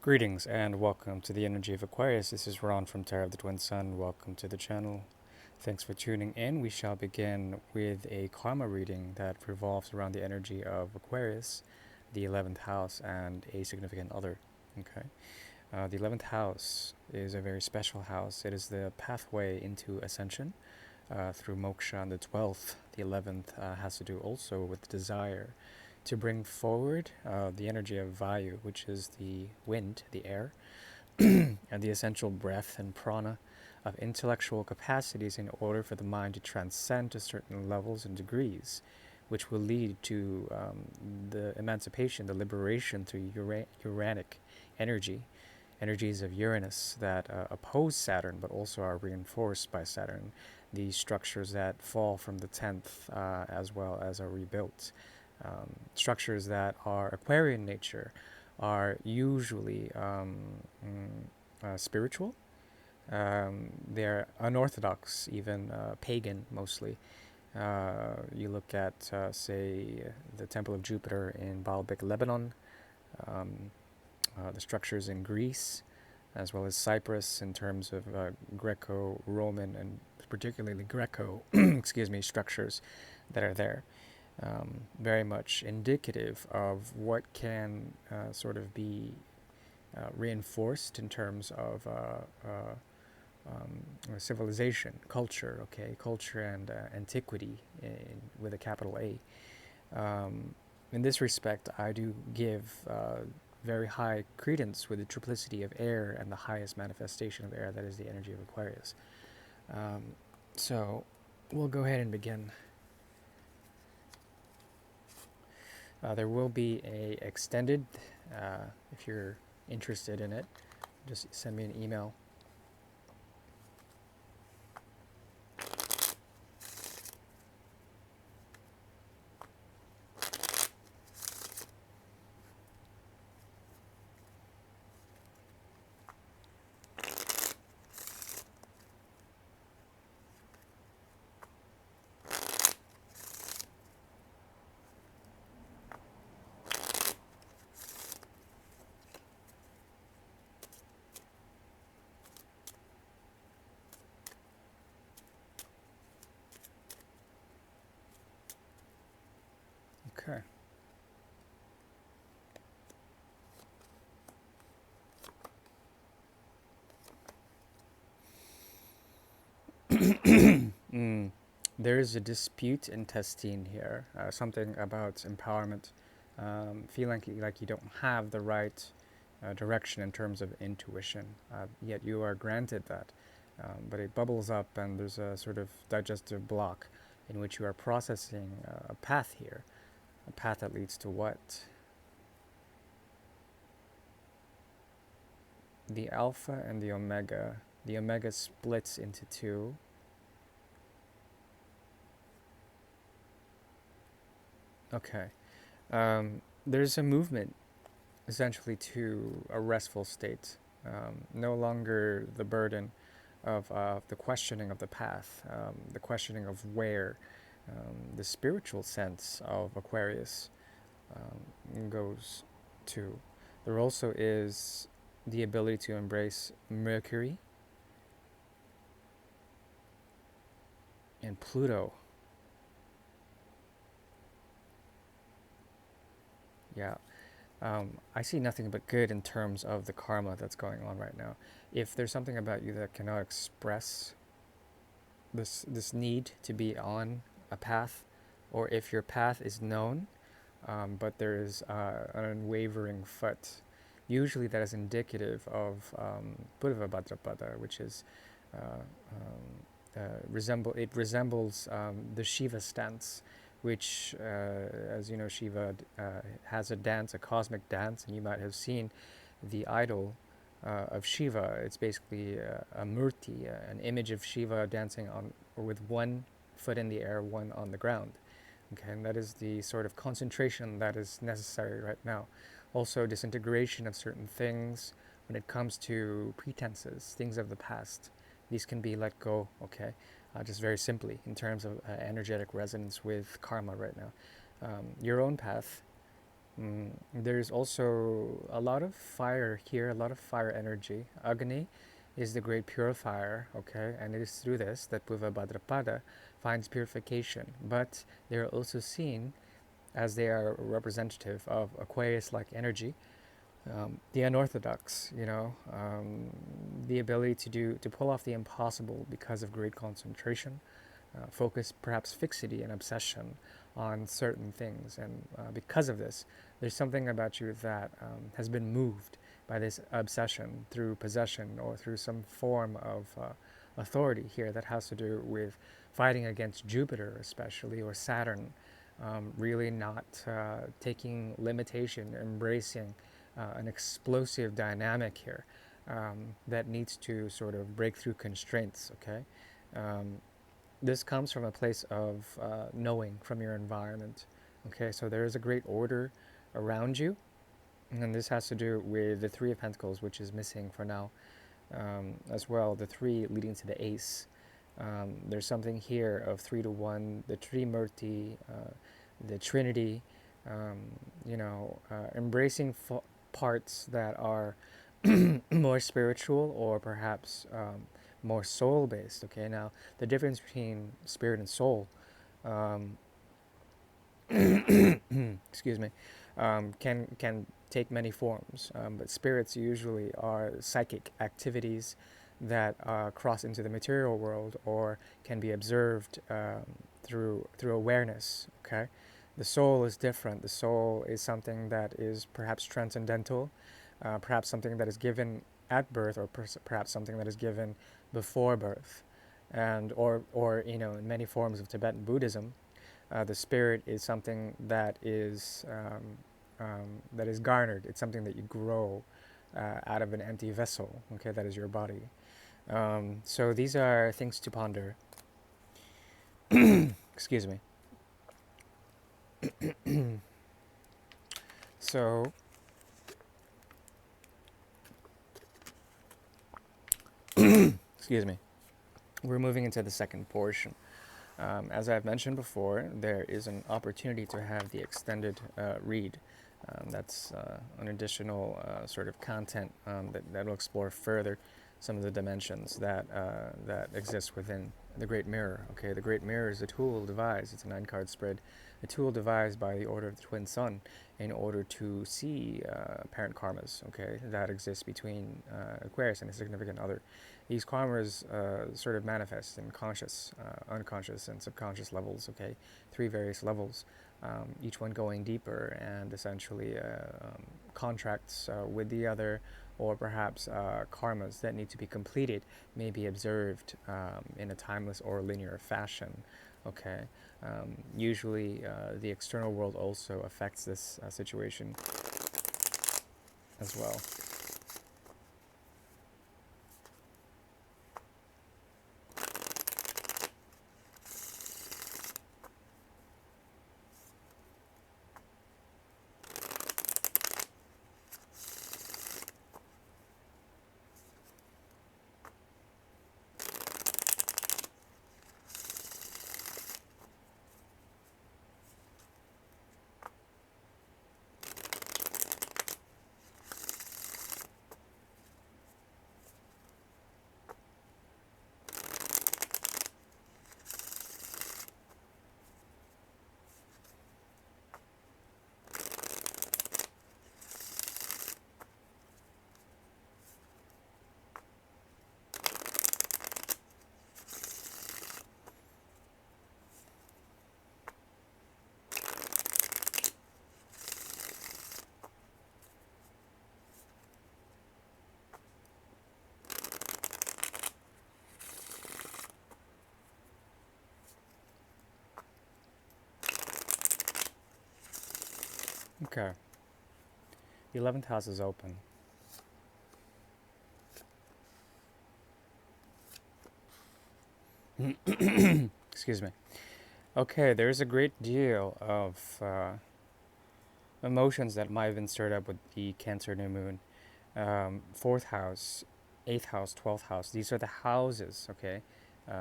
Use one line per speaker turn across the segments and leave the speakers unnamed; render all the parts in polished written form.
Greetings and welcome to the Energy of Aquarius. This is Ron from Terra of the Twin Sun. Welcome to the channel. Thanks for tuning in. We shall begin with a karma reading that revolves around the energy of Aquarius, the 11th house, and a significant other. Okay. The 11th house is a very special house. It is the pathway into ascension through moksha, and the 12th, the 11th, has to do also with desire to bring forward the energy of Vayu, which is the wind, the air, and the essential breath and prana of intellectual capacities in order for the mind to transcend to certain levels and degrees, which will lead to the emancipation, the liberation through Uranic energy, energies of Uranus that oppose Saturn but also are reinforced by Saturn, the structures that fall from the 10th as well as are rebuilt. Structures that are Aquarian nature are usually spiritual. They're unorthodox, even pagan mostly. You look at, say, the Temple of Jupiter in Baalbek, Lebanon, the structures in Greece, as well as Cyprus in terms of Greco-Roman and particularly Greco, excuse me, structures that are there. Very much indicative of what can sort of be reinforced in terms of civilization, culture, okay, culture and antiquity with a capital A. In this respect, I do give very high credence with the triplicity of air and the highest manifestation of air, that is the energy of Aquarius. So we'll go ahead and begin. There will be a extended, if you're interested in it, just send me an email. Okay. There is a dispute intestine here, something about empowerment, feeling like you don't have the right direction in terms of intuition, yet you are granted that. But it bubbles up and there's a sort of digestive block in which you are processing a path here, a path that leads to what? The alpha and the omega. The omega splits into two. Okay. There's a movement essentially to a restful state. No longer the burden of the questioning of the path, the questioning of where, the spiritual sense of Aquarius goes to. There also is the ability to embrace Mercury and Pluto. Yeah. I see nothing but good in terms of the karma that's going on right now. If there's something about you that cannot express this need to be on a path, or if your path is known, but there is an unwavering foot, usually that is indicative of Purva Bhadrapada, which is resembles the Shiva stance, which, as you know, Shiva has a dance, a cosmic dance, and you might have seen the idol of Shiva. It's basically a murti, an image of Shiva dancing on with one foot in the air, one on the ground. Okay, and that is the sort of concentration that is necessary right now. Also, disintegration of certain things when it comes to pretenses, things of the past. These can be let go, okay? Just very simply in terms of energetic resonance with karma right now. Your own path There's also a lot of fire here, a lot of fire energy. Agni is the great purifier, okay, and it is through this that Puva Bhadrapada finds purification. But they are also seen as they are representative of Aquarius-like energy, the unorthodox, the ability to pull off the impossible because of great concentration, focus, perhaps fixity and obsession on certain things. And because of this, there's something about you that has been moved by this obsession through possession or through some form of authority here that has to do with fighting against Jupiter, especially, or Saturn. Really not taking limitation, embracing an explosive dynamic here that needs to sort of break through constraints, okay? Um, this comes from a place of knowing from your environment. Okay, so there is a great order around you, and this has to do with the Three of Pentacles, which is missing for now, as well. The three leading to the Ace. There's something here of 3 to 1, the Trimurti, the Trinity. Um, embracing parts that are more spiritual or perhaps more soul based. Okay, now the difference between spirit and soul, um, excuse me, can take many forms. But spirits usually are psychic activities that cross into the material world or can be observed through awareness. Okay, the soul is different. The soul is something that is perhaps transcendental, perhaps something that is given at birth, or perhaps something that is given before birth, and or in many forms of Tibetan Buddhism, the spirit is something that is garnered. It's something that you grow out of an empty vessel. Okay, that is your body. So these are things to ponder. Excuse me. So excuse me. We're moving into the second portion. As I've mentioned before, there is an opportunity to have the extended read. That's an additional sort of content that will explore further some of the dimensions that exist within the Great Mirror. Okay, the Great Mirror is a tool devised. It's a 9-card spread, a tool devised by the Order of the Twin Sun in order to see apparent karmas. Okay, that exist between Aquarius and a significant other. These karmas sort of manifest in conscious, unconscious, and subconscious levels. Okay, 3 various levels. Each one going deeper and essentially contracts with the other, or perhaps karmas that need to be completed may be observed in a timeless or linear fashion. Okay, usually the external world also affects this situation as well. Okay, the 11th house is open. Excuse me. Okay, there's a great deal of emotions that might have been stirred up with the Cancer new moon. 4th house, 8th house, 12th house. These are the houses. Okay,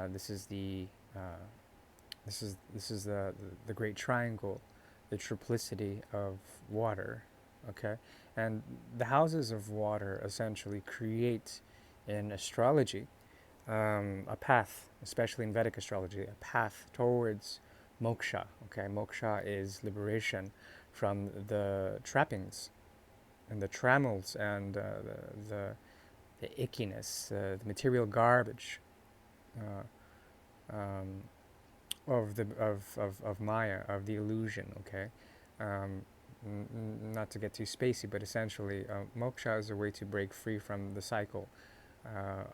this is the this is the great triangle the triplicity of water, okay? And the houses of water essentially create in astrology a path, especially in Vedic astrology, a path towards moksha, okay? Moksha is liberation from the trappings and the trammels and the ickiness, the material garbage uh, um, of Maya, of the illusion, okay? Um, Not to get too spacey, but essentially, moksha is a way to break free from the cycle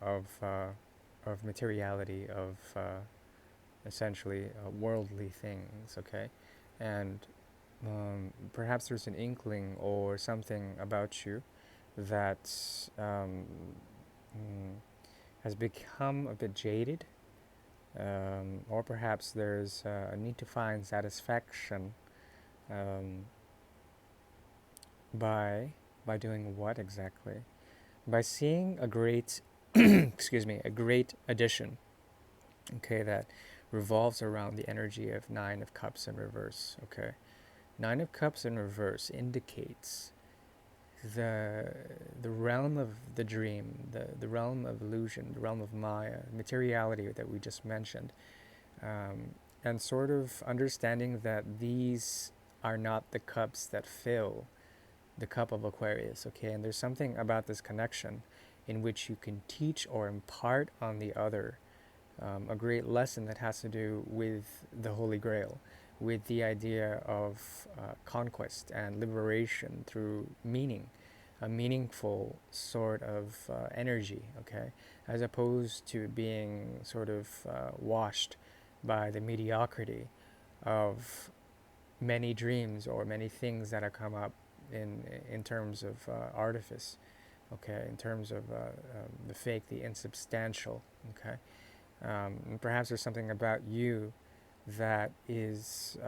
of materiality, of essentially worldly things, okay? And perhaps there's an inkling or something about you that mm, has become a bit jaded, or perhaps there's a need to find satisfaction um, by doing what exactly? By seeing a great, excuse me, a great addition, okay, that revolves around the energy of Nine of Cups in reverse, okay? Nine of Cups in reverse indicates the realm of the dream, the realm of illusion, the realm of Maya, materiality that we just mentioned, and sort of understanding that these are not the cups that fill the cup of Aquarius, okay? And there's something about this connection in which you can teach or impart on the other a great lesson that has to do with the Holy Grail, with the idea of conquest and liberation through meaning, a meaningful sort of energy, okay, as opposed to being sort of washed by the mediocrity of many dreams or many things that have come up in terms of artifice, okay, in terms of the fake, the insubstantial, okay. And perhaps there's something about you that is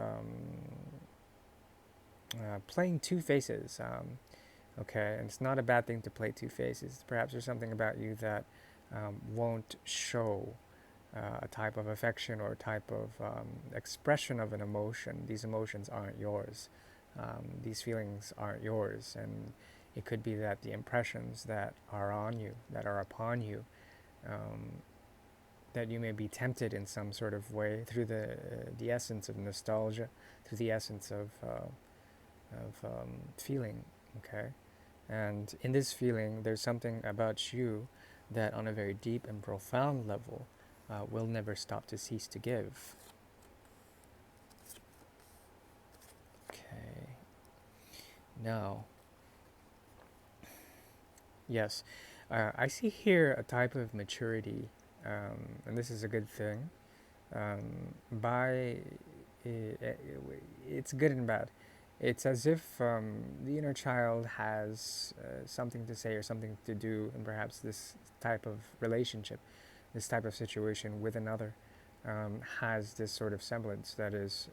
playing two faces, okay, and it's not a bad thing to play two faces. Perhaps there's something about you that won't show a type of affection or a type of expression of an emotion. These emotions aren't yours. These feelings aren't yours, and it could be that the impressions that are on you, that are upon you, that you may be tempted in some sort of way through the essence of nostalgia, through the essence of feeling, okay? And in this feeling, there's something about you that on a very deep and profound level will never stop to cease to give. Okay. Now, yes, I see here a type of maturity, and this is a good thing. By it's good and bad. It's as if the inner child has something to say or something to do, and perhaps this type of relationship, this type of situation with another, has this sort of semblance that is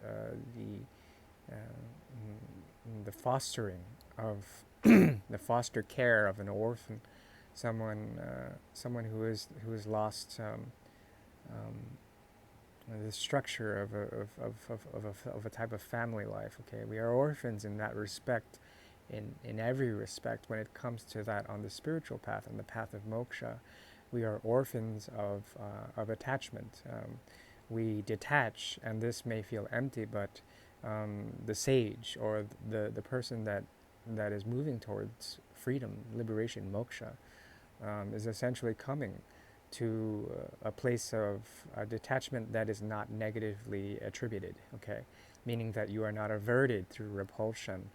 the fostering of the foster care of an orphan, someone who has lost the structure of a type of family life. Okay, we are orphans in that respect, in every respect. When it comes to that on the spiritual path, on the path of moksha, we are orphans of attachment. We detach, and this may feel empty, but the sage or the person that is moving towards freedom, liberation, moksha, is essentially coming to a place of detachment that is not negatively attributed, okay? Meaning that you are not averted through repulsion,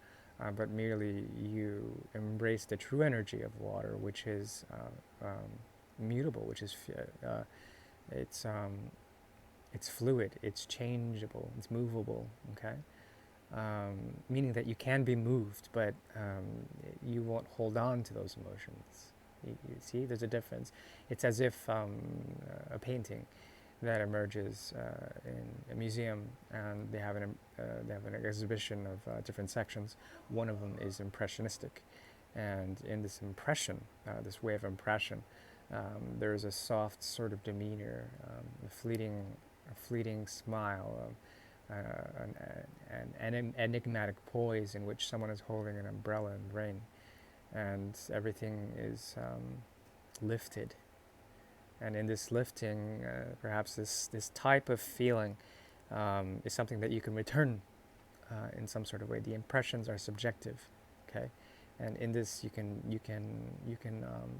but merely you embrace the true energy of water, which is mutable, which is it's fluid, it's changeable, it's movable, okay? Meaning that you can be moved, but you won't hold on to those emotions. You see, there's a difference. It's as if a painting that emerges in a museum, and they have an exhibition of different sections. One of them is impressionistic, and in this impression, this way of impression, there is a soft sort of demeanor, a fleeting smile, an enigmatic poise in which someone is holding an umbrella in rain, and everything is lifted. And in this lifting, perhaps this type of feeling is something that you can return in some sort of way. The impressions are subjective, okay, and in this you can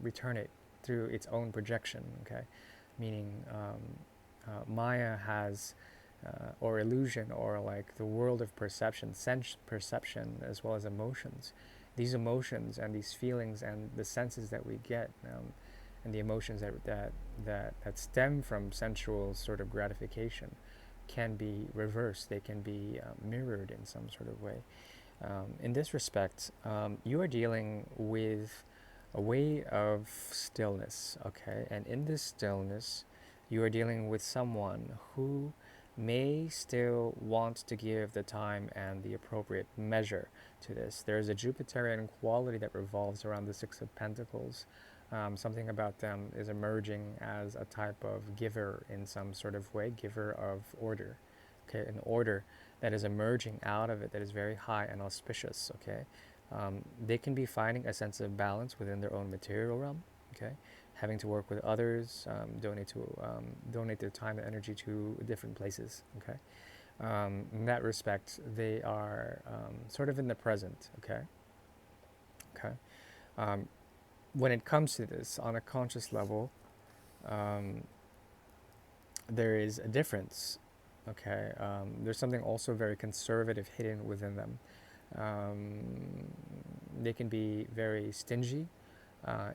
return it through its own projection, okay, meaning Maya has or illusion, or like the world of perception, sense perception, as well as emotions. These emotions and these feelings and the senses that we get, and the emotions that stem from sensual sort of gratification, can be reversed. They can be mirrored in some sort of way. In this respect, you are dealing with a way of stillness, okay? And in this stillness, you are dealing with someone who may still want to give the time and the appropriate measure to this. There is a Jupiterian quality that revolves around the Six of Pentacles. Something about them is emerging as a type of giver in some sort of way, giver of order, okay? An order that is emerging out of it that is very high and auspicious, okay? They can be finding a sense of balance within their own material realm, okay? Having to work with others, donate their time and energy to different places, okay? In that respect, they are sort of in the present, okay? Okay. When it comes to this, on a conscious level, there is a difference, okay? There's something also very conservative hidden within them. They can be very stingy,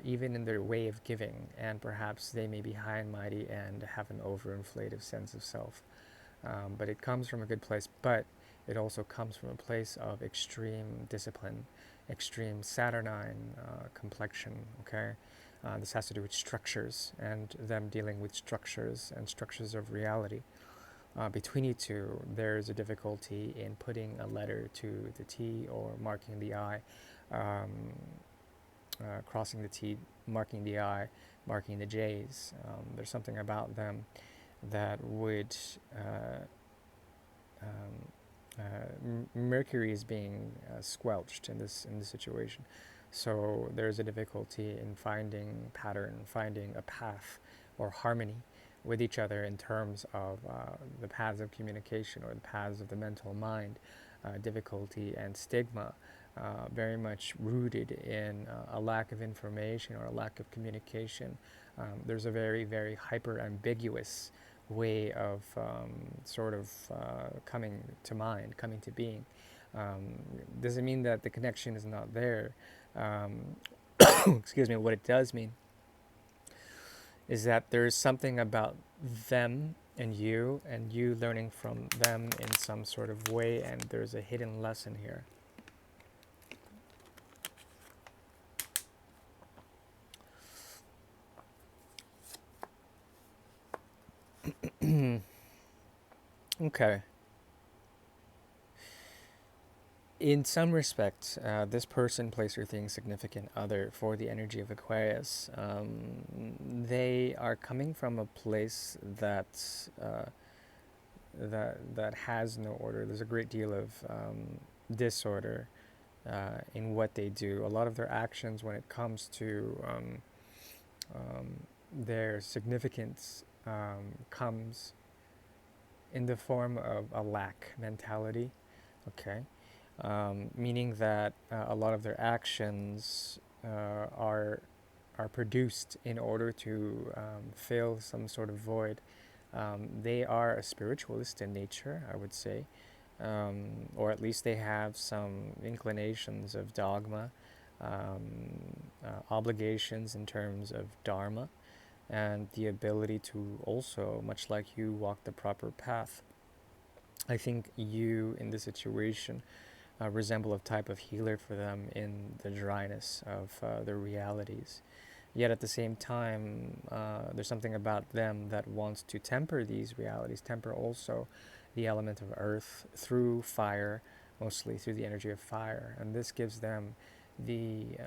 even in their way of giving, and perhaps they may be high and mighty and have an overinflated sense of self. But it comes from a good place, but it also comes from a place of extreme discipline, extreme Saturnine complexion, okay? This has to do with structures and them dealing with structures and structures of reality. Between you two, there's a difficulty in putting a letter to the T or marking the I, crossing the T, marking the I, marking the J's. There's something about them that would Mercury is being squelched in this situation, so there's a difficulty in finding pattern, finding a path or harmony with each other in terms of the paths of communication or the paths of the mental mind. Difficulty and stigma, very much rooted in a lack of information or a lack of communication. There's a very, very hyper ambiguous way of coming to mind, coming to being. Doesn't mean that the connection is not there. Excuse me. What it does mean is that there's something about them and you learning from them in some sort of way, and there's a hidden lesson here. Okay. In some respects, this person, place, or thing, significant other for the energy of Aquarius, they are coming from a place that has no order. There's a great deal of disorder in what they do. A lot of their actions, when it comes to their significance, comes in the form of a lack mentality. Okay. Meaning that a lot of their actions are produced in order to fill some sort of void. They are a spiritualist in nature, I would say, or at least they have some inclinations of dogma, obligations in terms of dharma, and the ability to also, much like you, walk the proper path. I think you, in this situation, resemble a type of healer for them in the dryness of their realities. Yet at the same time, there's something about them that wants to temper these realities, temper also the element of earth through fire, mostly through the energy of fire. And this gives them the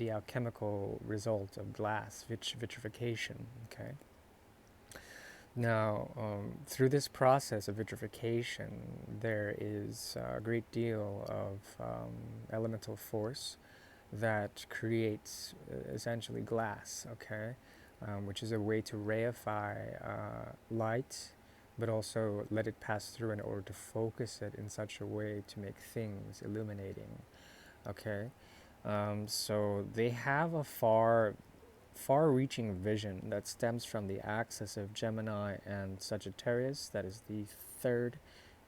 alchemical result of glass, vitrification, okay? Now, through this process of vitrification, there is a great deal of elemental force that creates essentially glass, okay, which is a way to reify light, but also let it pass through in order to focus it in such a way to make things illuminating, okay. So they have a far-reaching vision that stems from the axis of Gemini and Sagittarius, that is the third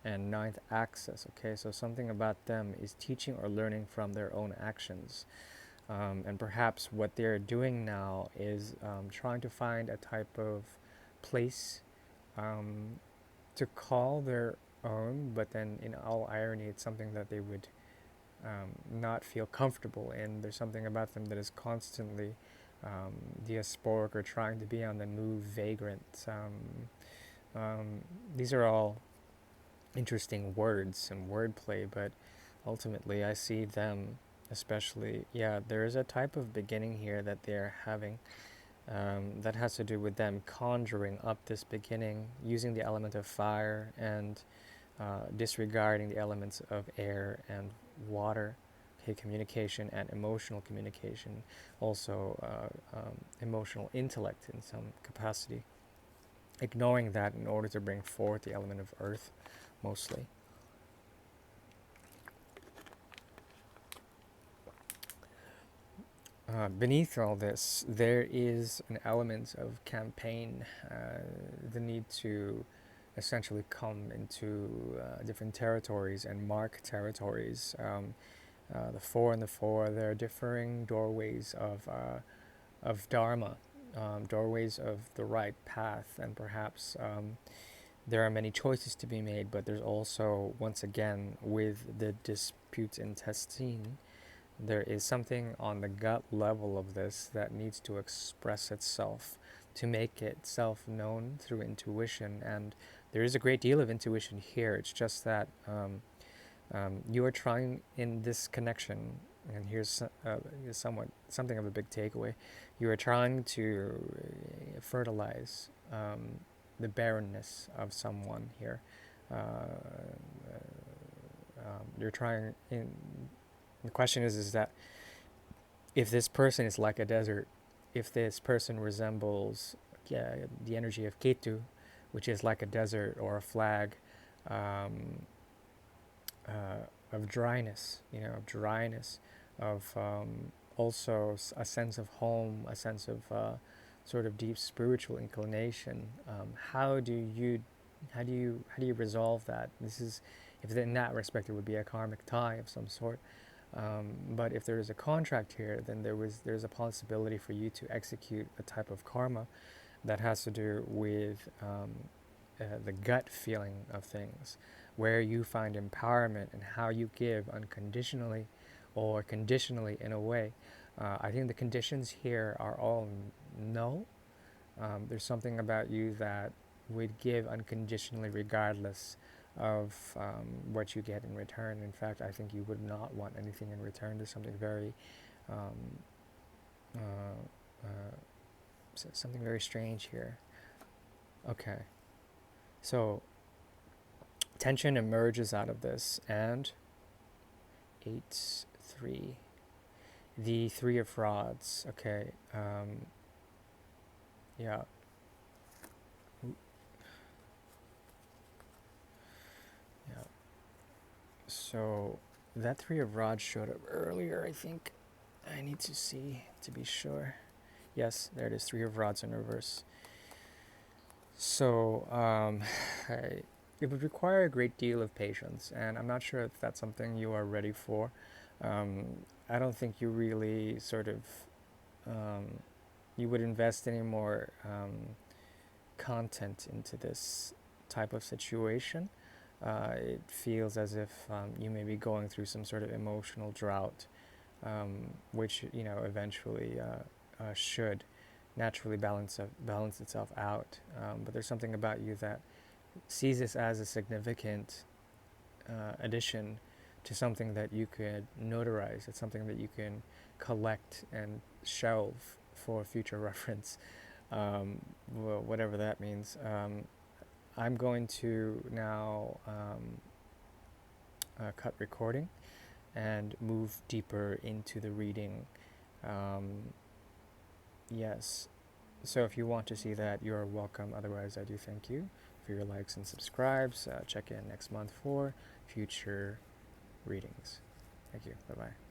and ninth axis, okay. So something about them is teaching or learning from their own actions. And perhaps what they're doing now is trying to find a type of place um, to call their own, but then in all irony, it's something that they would not feel comfortable in. There's something about them that is constantly diasporic or trying to be on the move, vagrant. These are all interesting words and wordplay, but ultimately I see them, especially, yeah, there is a type of beginning here that they're having that has to do with them conjuring up this beginning using the element of fire and disregarding the elements of air and water. Okay, communication and emotional communication, also emotional intellect in some capacity, ignoring that in order to bring forth the element of earth mostly. Beneath all this, there is an element of campaign, the need to essentially come into different territories and mark territories. The four and the four, there are differing doorways of Dharma, doorways of the right path, and perhaps there are many choices to be made, but there's also, once again, with the dispute intestine, there is something on the gut level of this that needs to express itself to make itself known through intuition. And there is a great deal of intuition here. It's just that you are trying in this connection, and here's somewhat something of a big takeaway. You are trying to fertilize the barrenness of someone here. You're trying in the question is that if this person is like a desert, if this person resembles, yeah, the energy of Ketu, which is like a desert or a flag um, of dryness, of dryness, of also a sense of home, a sense of sort of deep spiritual inclination. How do you resolve that? This is, if in that respect, it would be a karmic tie of some sort. But if there is a contract here, then there's a possibility for you to execute a type of karma that has to do with the gut feeling of things, where you find empowerment and how you give unconditionally or conditionally in a way. I think the conditions here are all no. There's something about you that would give unconditionally regardless of what you get in return. In fact, I think you would not want anything in return. There's something very um, uh, something very strange here. Okay, so tension emerges out of this, and 8-3, the Three of Rods. Okay, yeah, yeah. So that Three of Rods showed up earlier, I think. I need to see to be sure. Yes, there it is, Three of Rods in reverse. So it would require a great deal of patience, and I'm not sure if that's something you are ready for. Um, I don't think you really sort of you would invest any more content into this type of situation. It feels as if you may be going through some sort of emotional drought, which eventually should naturally balance itself out. But there's something about you that sees this as a significant addition to something that you could notarize. It's something that you can collect and shelve for future reference. whatever that means. I'm going to now cut recording and move deeper into the reading. Yes, so if you want to see that, you're welcome. Otherwise, I do thank you for your likes and subscribes. Check in next month for future readings. Thank you. Bye bye.